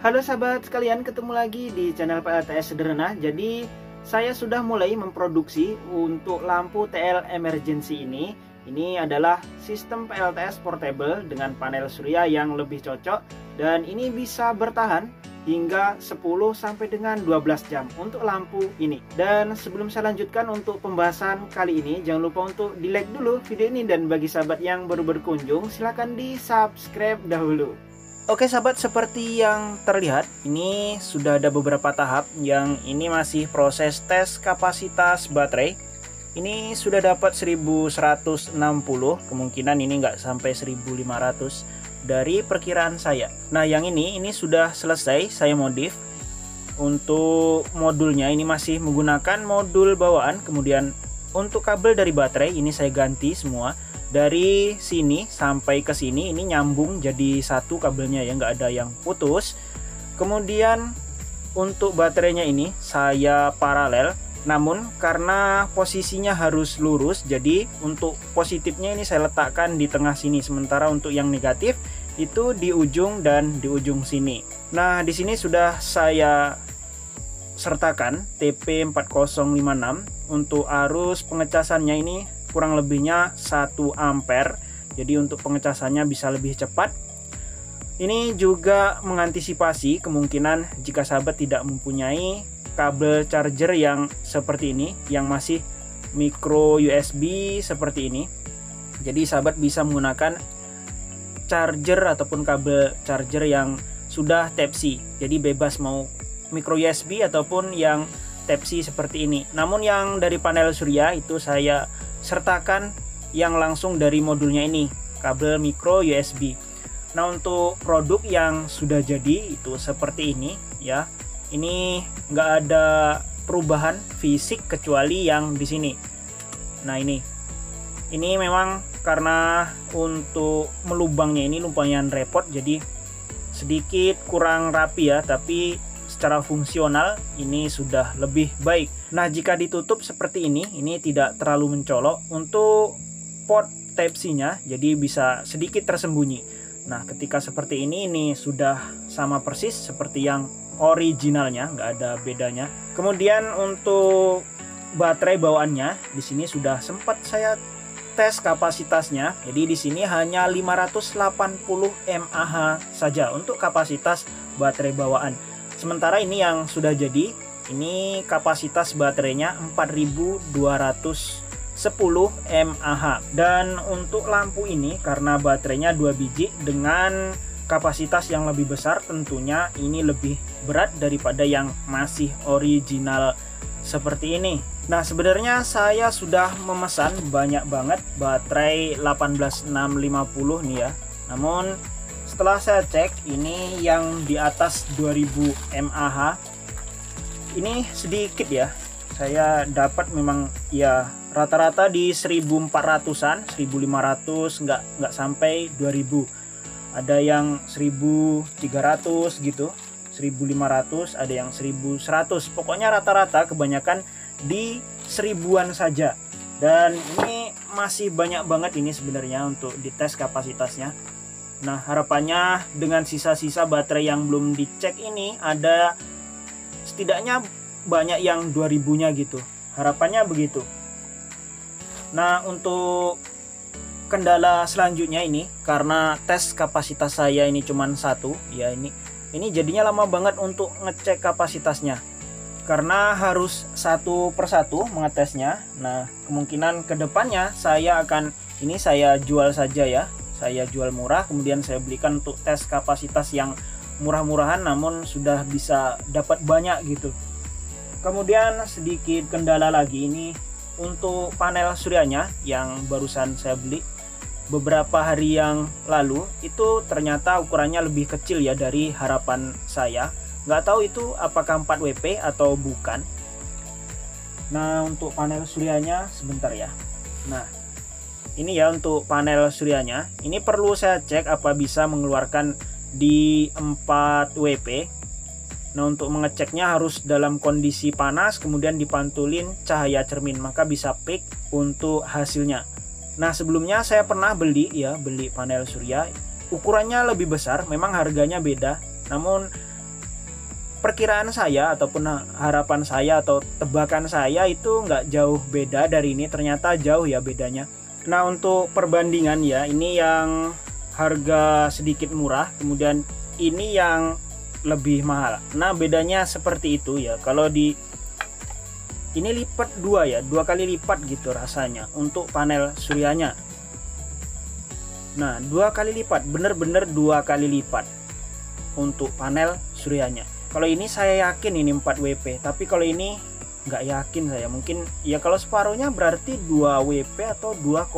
Halo sahabat sekalian, ketemu lagi di channel PLTS Sederhana. Jadi saya sudah mulai memproduksi untuk lampu TL emergency ini. Ini adalah sistem PLTS portable dengan panel surya yang lebih cocok, dan ini bisa bertahan hingga 10 sampai dengan 12 jam untuk lampu ini. Dan sebelum saya lanjutkan untuk pembahasan kali ini, jangan lupa untuk di like dulu video ini, dan bagi sahabat yang baru berkunjung silahkan di subscribe dahulu. Oke sahabat, seperti yang terlihat ini sudah ada beberapa tahap. Yang ini masih proses tes kapasitas baterai. Ini sudah dapat 1160, kemungkinan ini nggak sampai 1500 dari perkiraan saya. Nah yang ini sudah selesai saya modif. Untuk modulnya ini masih menggunakan modul bawaan. Kemudian untuk kabel dari baterai ini saya ganti semua. Dari sini sampai ke sini ini nyambung jadi satu kabelnya ya, nggak ada yang putus. Kemudian untuk baterainya ini saya paralel, namun karena posisinya harus lurus, jadi untuk positifnya ini saya letakkan di tengah sini, sementara untuk yang negatif itu di ujung dan di ujung sini. Nah di sini sudah saya sertakan TP4056. Untuk arus pengecasannya ini kurang lebihnya 1 ampere, jadi untuk pengecasannya bisa lebih cepat. Ini juga mengantisipasi kemungkinan jika sahabat tidak mempunyai kabel charger yang seperti ini, yang masih micro USB seperti ini. Jadi sahabat bisa menggunakan charger ataupun kabel charger yang sudah Type-C, jadi bebas mau micro USB ataupun yang Type-C seperti ini. Namun yang dari panel surya itu saya sertakan yang langsung dari modulnya ini, kabel micro USB. Nah untuk produk yang sudah jadi itu seperti ini ya. Ini nggak ada perubahan fisik kecuali yang di sini. Nah ini memang karena untuk melubangnya ini lumayan repot, jadi sedikit kurang rapi ya, tapi secara fungsional ini sudah lebih baik. Nah jika ditutup seperti ini tidak terlalu mencolok. Untuk port Type-C nya jadi bisa sedikit tersembunyi. Nah ketika seperti ini sudah sama persis seperti yang originalnya, nggak ada bedanya. Kemudian untuk baterai bawaannya di sini sudah sempat saya tes kapasitasnya. Jadi di sini hanya 580 mAh saja untuk kapasitas baterai bawaan. Sementara ini yang sudah jadi, ini kapasitas baterainya 4210 mAh. Dan untuk lampu ini karena baterainya 2 biji dengan kapasitas yang lebih besar, tentunya ini lebih berat daripada yang masih original seperti ini. Nah sebenarnya saya sudah memesan banyak banget baterai 18650 nih ya. Namun setelah saya cek ini yang di atas 2000 mAh ini sedikit ya. Saya dapat memang ya rata-rata di 1400-an, 1500, nggak sampai 2000. Ada yang 1300 gitu, 1500, ada yang 1100. Pokoknya rata-rata kebanyakan di 1000-an saja. Dan ini masih banyak banget ini sebenarnya untuk dites kapasitasnya. Nah harapannya dengan sisa-sisa baterai yang belum dicek ini ada setidaknya banyak yang 2000-nya gitu. Harapannya begitu. Nah untuk kendala selanjutnya ini karena tes kapasitas saya ini cuma satu ya, ini jadinya lama banget untuk ngecek kapasitasnya karena harus satu persatu mengetesnya. Nah kemungkinan kedepannya saya akan saya jual saja ya. Saya jual murah, kemudian saya belikan untuk tes kapasitas yang murah-murahan namun sudah bisa dapat banyak gitu. Kemudian sedikit kendala lagi ini untuk panel suryanya yang barusan saya beli beberapa hari yang lalu, itu ternyata ukurannya lebih kecil ya dari harapan saya. Nggak tahu itu apakah 4 WP atau bukan. Nah untuk panel suryanya sebentar ya. Nah ini ya untuk panel suryanya, ini perlu saya cek apa bisa mengeluarkan di 4 WP. Nah untuk mengeceknya harus dalam kondisi panas, kemudian dipantulin cahaya cermin, maka bisa peak untuk hasilnya. Nah sebelumnya saya pernah beli panel surya, ukurannya lebih besar, memang harganya beda, namun perkiraan saya ataupun harapan saya atau tebakan saya itu nggak jauh beda dari ini, ternyata jauh ya bedanya. Nah untuk perbandingan ya, ini yang harga sedikit murah, kemudian ini yang lebih mahal. Nah bedanya seperti itu ya. Kalau di ini lipat 2 ya, 2 kali lipat gitu rasanya untuk panel suryanya. Nah 2 kali lipat, bener-bener 2 kali lipat untuk panel suryanya. Kalau ini saya yakin ini 4 WP, tapi kalau ini nggak yakin saya. Mungkin ya kalau separuhnya berarti 2 WP atau 2,5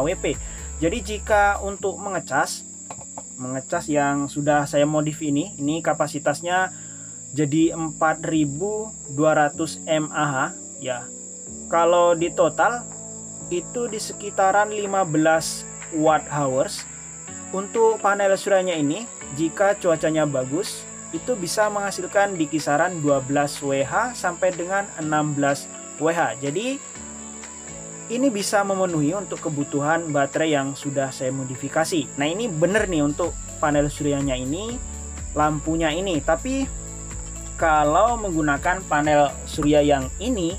WP. Jadi jika untuk mengecas yang sudah saya modif ini kapasitasnya jadi 4200 mAh ya. Kalau di total itu di sekitaran 15 watt hours. Untuk panel suryanya ini jika cuacanya bagus itu bisa menghasilkan di kisaran 12 Wh sampai dengan 16 Wh. Jadi ini bisa memenuhi untuk kebutuhan baterai yang sudah saya modifikasi. Nah ini bener nih untuk panel suryanya ini, lampunya ini. Tapi kalau menggunakan panel surya yang ini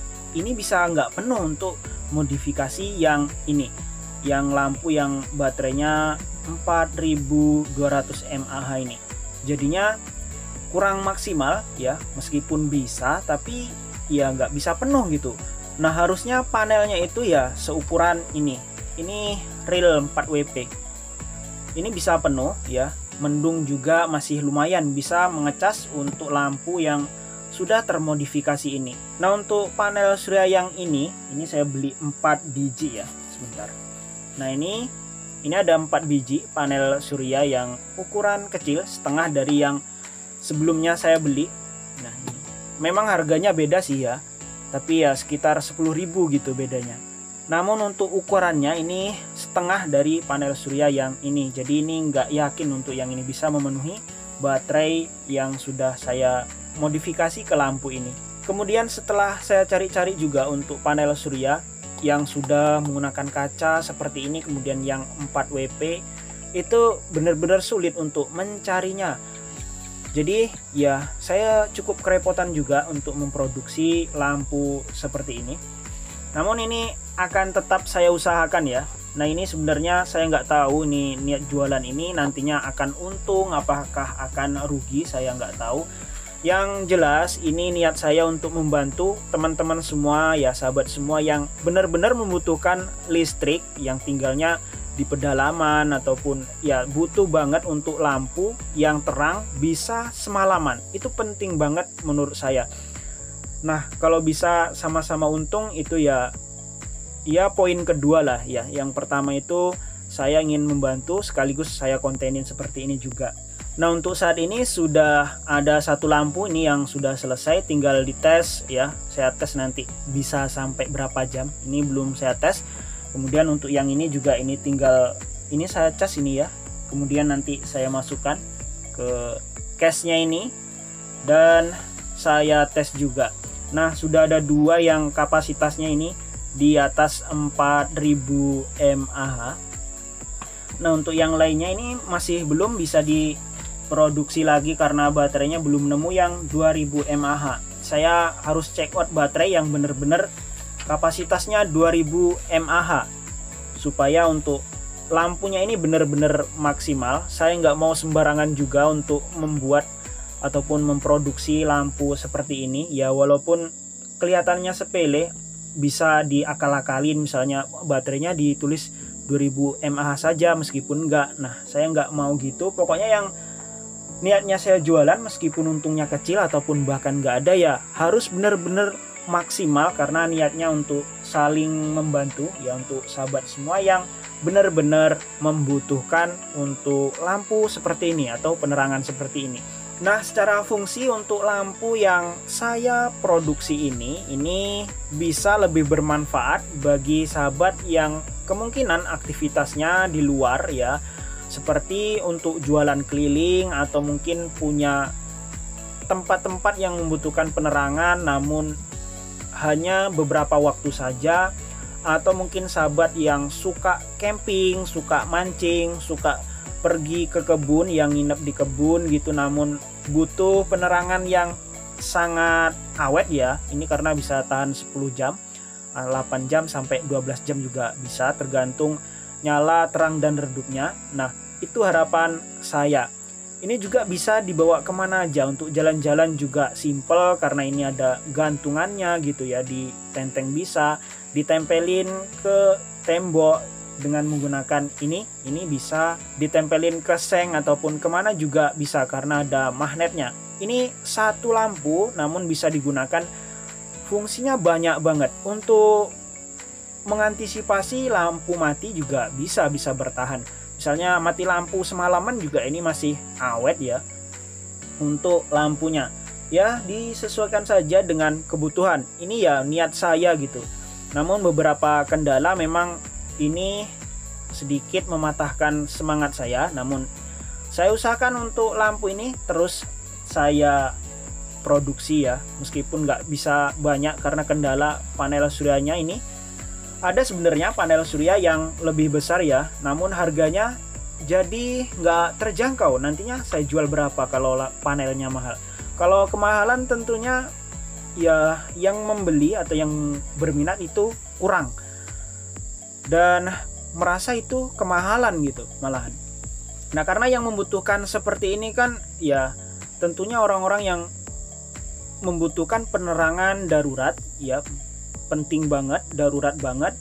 bisa nggak penuh untuk modifikasi yang ini, yang lampu yang baterainya 4200 mAh ini. Jadinya kurang maksimal ya, meskipun bisa tapi ya nggak bisa penuh gitu. Nah harusnya panelnya itu ya seukuran ini real 4 WP, ini bisa penuh ya, mendung juga masih lumayan bisa mengecas untuk lampu yang sudah termodifikasi ini. Nah untuk panel surya yang ini saya beli 4 biji ya, sebentar. Nah ini ada 4 biji panel surya yang ukuran kecil, setengah dari yang sebelumnya saya beli. Nah ini memang harganya beda sih ya, tapi ya sekitar 10.000 gitu bedanya. Namun untuk ukurannya ini setengah dari panel surya yang ini. Jadi ini nggak yakin untuk yang ini bisa memenuhi baterai yang sudah saya modifikasi ke lampu ini. Kemudian setelah saya cari-cari juga untuk panel surya yang sudah menggunakan kaca seperti ini, kemudian yang 4 WP, itu benar-benar sulit untuk mencarinya. Jadi ya saya cukup kerepotan juga untuk memproduksi lampu seperti ini. Namun ini akan tetap saya usahakan ya. Nah ini sebenarnya saya nggak tahu ini niat jualan ini nantinya akan untung apakah akan rugi, saya nggak tahu. Yang jelas ini niat saya untuk membantu teman-teman semua ya, sahabat semua yang benar-benar membutuhkan listrik, yang tinggalnya di pedalaman ataupun ya butuh banget untuk lampu yang terang bisa semalaman. Itu penting banget menurut saya. Nah kalau bisa sama-sama untung itu ya poin kedua lah ya. Yang pertama itu saya ingin membantu sekaligus saya kontenin seperti ini juga. Nah untuk saat ini sudah ada 1 lampu ini yang sudah selesai, tinggal dites ya. Saya tes nanti bisa sampai berapa jam, ini belum saya tes. Kemudian untuk yang ini juga ini tinggal ini saya cas ini ya. Kemudian nanti saya masukkan ke case-nya ini dan saya tes juga. Nah sudah ada 2 yang kapasitasnya ini di atas 4000 mAh. Nah untuk yang lainnya ini masih belum bisa diproduksi lagi karena baterainya belum nemu yang 2000 mAh. Saya harus check out baterai yang benar-benar kapasitasnya 2000 mAh supaya untuk lampunya ini benar-benar maksimal. Saya nggak mau sembarangan juga untuk membuat ataupun memproduksi lampu seperti ini ya, walaupun kelihatannya sepele bisa diakal-akalin, misalnya baterainya ditulis 2000 mAh saja meskipun enggak. Nah saya nggak mau gitu. Pokoknya yang niatnya saya jualan meskipun untungnya kecil ataupun bahkan nggak ada ya harus benar-benar maksimal, karena niatnya untuk saling membantu ya, untuk sahabat semua yang benar-benar membutuhkan untuk lampu seperti ini atau penerangan seperti ini. Nah secara fungsi untuk lampu yang saya produksi ini bisa lebih bermanfaat bagi sahabat yang kemungkinan aktivitasnya di luar ya, seperti untuk jualan keliling atau mungkin punya tempat-tempat yang membutuhkan penerangan namun hanya beberapa waktu saja, atau mungkin sahabat yang suka camping, suka mancing, suka pergi ke kebun, yang nginep di kebun gitu namun butuh penerangan yang sangat awet ya. Ini karena bisa tahan 10 jam, 8 jam sampai 12 jam juga bisa, tergantung nyala, terang, dan redupnya. Nah, itu harapan saya. Ini juga bisa dibawa kemana aja, untuk jalan-jalan juga simple karena ini ada gantungannya gitu ya, ditenteng bisa, ditempelin ke tembok dengan menggunakan ini bisa ditempelin ke seng ataupun kemana juga bisa karena ada magnetnya. Ini satu lampu namun bisa digunakan, fungsinya banyak banget. Untuk mengantisipasi lampu mati juga bisa bertahan. Misalnya mati lampu semalaman juga ini masih awet ya. Untuk lampunya ya disesuaikan saja dengan kebutuhan. Ini ya niat saya gitu. Namun beberapa kendala memang ini sedikit mematahkan semangat saya. Namun saya usahakan untuk lampu ini terus saya produksi ya, meskipun nggak bisa banyak karena kendala panel suryanya ini. Ada sebenarnya panel surya yang lebih besar ya, namun harganya jadi nggak terjangkau. Nantinya saya jual berapa kalau panelnya mahal. Kalau kemahalan tentunya ya yang membeli atau yang berminat itu kurang dan merasa itu kemahalan gitu malahan. Nah, karena yang membutuhkan seperti ini kan ya tentunya orang-orang yang membutuhkan penerangan darurat ya, penting banget, darurat banget.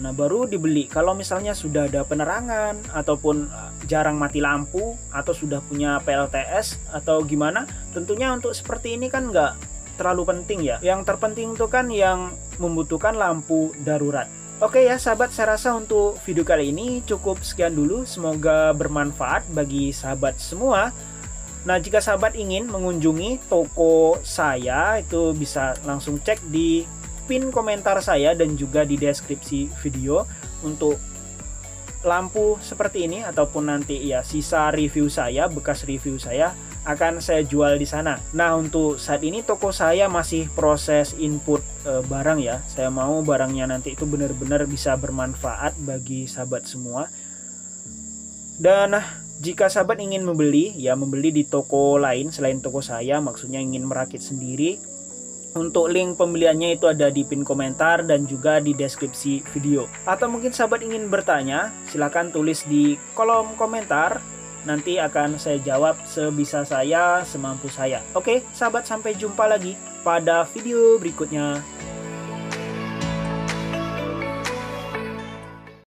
Nah, baru dibeli. Kalau misalnya sudah ada penerangan ataupun jarang mati lampu atau sudah punya PLTS atau gimana, tentunya untuk seperti ini kan nggak terlalu penting ya. Yang terpenting itu kan yang membutuhkan lampu darurat. Oke ya sahabat, saya rasa untuk video kali ini cukup sekian dulu. Semoga bermanfaat bagi sahabat semua. Nah, jika sahabat ingin mengunjungi toko saya, itu bisa langsung cek di pin komentar saya dan juga di deskripsi video untuk lampu seperti ini, ataupun nanti ya sisa review saya, bekas review saya akan saya jual di sana. Nah, untuk saat ini toko saya masih proses input barang ya. Saya mau barangnya nanti itu benar-benar bisa bermanfaat bagi sahabat semua. Dan jika sahabat ingin membeli di toko lain selain toko saya, maksudnya ingin merakit sendiri, untuk link pembeliannya itu ada di pin komentar dan juga di deskripsi video. Atau mungkin sahabat ingin bertanya, silahkan tulis di kolom komentar. Nanti akan saya jawab sebisa saya, semampu saya. Oke, sahabat, sampai jumpa lagi pada video berikutnya.